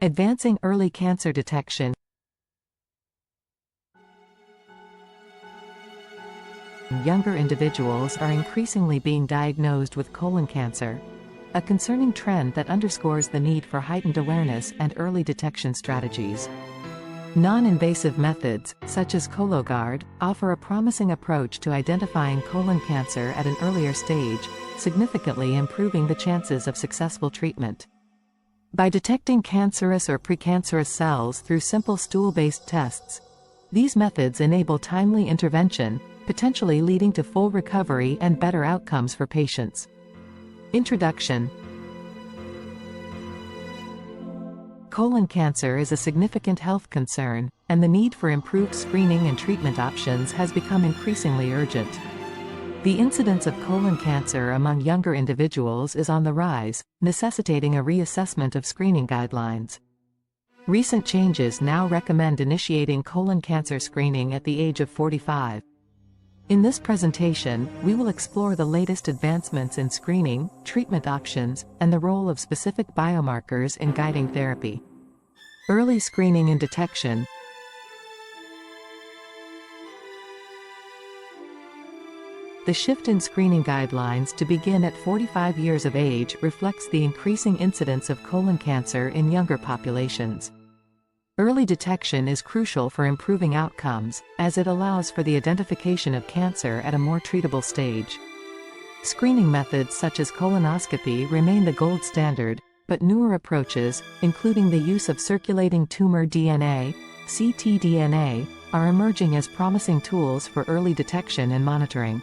Advancing early cancer detection. Younger individuals are increasingly being diagnosed with colon cancer, a concerning trend that underscores the need for heightened awareness and early detection strategies. Non-invasive methods, such as Cologuard, offer a promising approach to identifying colon cancer at an earlier stage, significantly improving the chances of successful treatment. By detecting cancerous or precancerous cells through simple stool-based tests, these methods enable timely intervention, potentially leading to full recovery and better outcomes for patients. Introduction. Colon cancer is a significant health concern, and the need for improved screening and treatment options has become increasingly urgent. The incidence of colon cancer among younger individuals is on the rise, necessitating a reassessment of screening guidelines. Recent changes now recommend initiating colon cancer screening at the age of 45. In this presentation, we will explore the latest advancements in screening, treatment options, and the role of specific biomarkers in guiding therapy. Early screening and detection. The shift in screening guidelines to begin at 45 years of age reflects the increasing incidence of colon cancer in younger populations. Early detection is crucial for improving outcomes, as it allows for the identification of cancer at a more treatable stage. Screening methods such as colonoscopy remain the gold standard, but newer approaches, including the use of circulating tumor DNA, ctDNA, are emerging as promising tools for early detection and monitoring.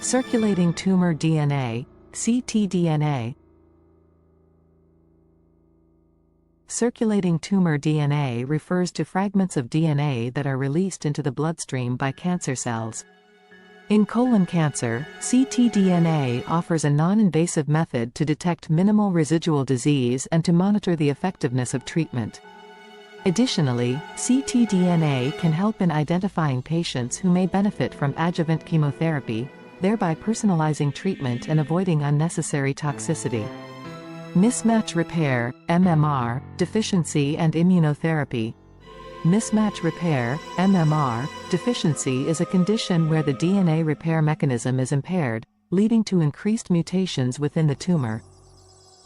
Circulating tumor DNA, ctDNA. Circulating tumor DNA refers to fragments of DNA that are released into the bloodstream by cancer cells. In colon cancer, ctDNA offers a non-invasive method to detect minimal residual disease and to monitor the effectiveness of treatment. Additionally, ctDNA can help in identifying patients who may benefit from adjuvant chemotherapy, thereby personalizing treatment and avoiding unnecessary toxicity. Mismatch repair, MMR, deficiency and immunotherapy. Mismatch repair, MMR, deficiency is a condition where the DNA repair mechanism is impaired, leading to increased mutations within the tumor.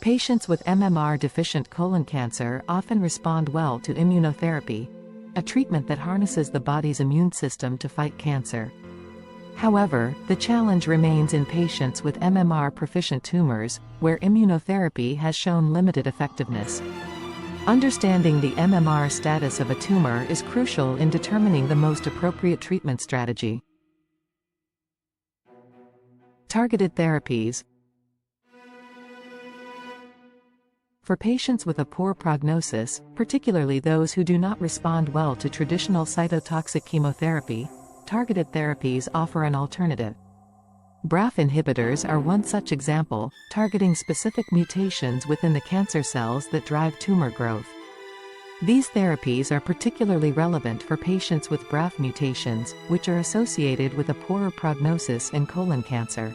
Patients with MMR-deficient colon cancer often respond well to immunotherapy, a treatment that harnesses the body's immune system to fight cancer. However, the challenge remains in patients with MMR-proficient tumors, where immunotherapy has shown limited effectiveness. Understanding the MMR status of a tumor is crucial in determining the most appropriate treatment strategy. Targeted therapies. For patients with a poor prognosis, particularly those who do not respond well to traditional cytotoxic chemotherapy, targeted therapies offer an alternative. BRAF inhibitors are one such example, targeting specific mutations within the cancer cells that drive tumor growth. These therapies are particularly relevant for patients with BRAF mutations, which are associated with a poorer prognosis in colon cancer.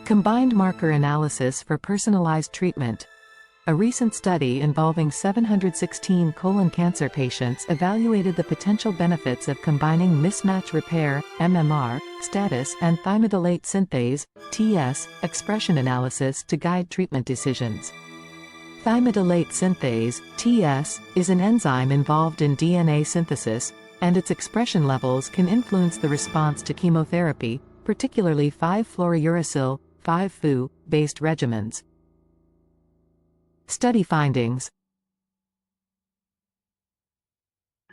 Combined marker analysis for personalized treatment. A recent study involving 716 colon cancer patients evaluated the potential benefits of combining mismatch repair, MMR, status and thymidylate synthase, TS, expression analysis to guide treatment decisions. Thymidylate synthase, TS, is an enzyme involved in DNA synthesis, and its expression levels can influence the response to chemotherapy, particularly 5-fluorouracil, 5-FU-based regimens. Study findings.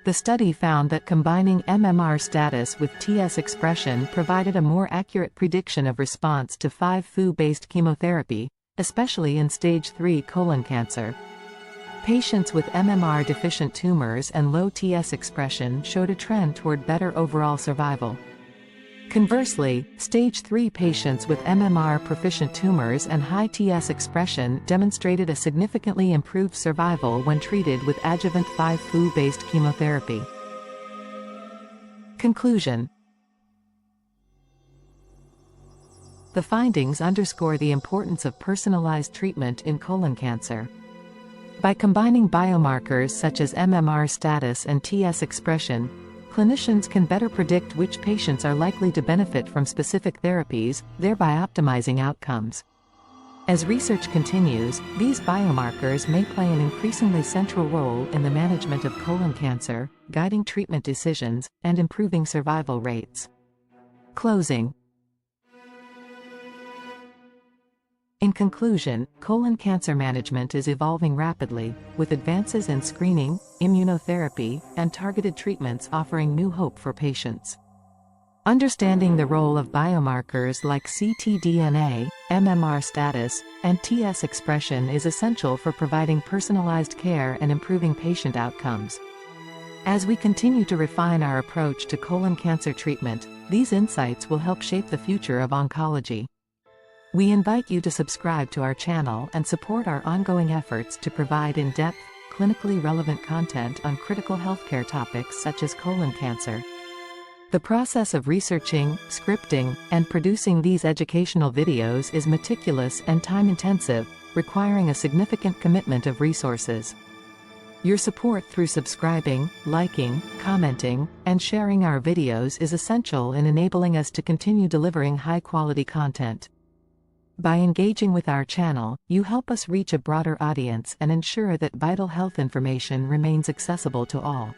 The study found that combining MMR status with TS expression provided a more accurate prediction of response to 5-FU-based chemotherapy, especially in stage 3 colon cancer. Patients with MMR-deficient tumors and low TS expression showed a trend toward better overall survival. Conversely, stage 3 patients with MMR-proficient tumors and high TS expression demonstrated a significantly improved survival when treated with adjuvant 5-FU-based chemotherapy. Conclusion. The findings underscore the importance of personalized treatment in colon cancer. By combining biomarkers such as MMR status and TS expression, clinicians can better predict which patients are likely to benefit from specific therapies, thereby optimizing outcomes. As research continues, these biomarkers may play an increasingly central role in the management of colon cancer, guiding treatment decisions, and improving survival rates. Closing. In conclusion, colon cancer management is evolving rapidly, with advances in screening, immunotherapy, and targeted treatments offering new hope for patients. Understanding the role of biomarkers like ctDNA, MMR status, and TS expression is essential for providing personalized care and improving patient outcomes. As we continue to refine our approach to colon cancer treatment, these insights will help shape the future of oncology. We invite you to subscribe to our channel and support our ongoing efforts to provide in-depth, clinically relevant content on critical healthcare topics such as colon cancer. The process of researching, scripting, and producing these educational videos is meticulous and time-intensive, requiring a significant commitment of resources. Your support through subscribing, liking, commenting, and sharing our videos is essential in enabling us to continue delivering high-quality content. By engaging with our channel, you help us reach a broader audience and ensure that vital health information remains accessible to all.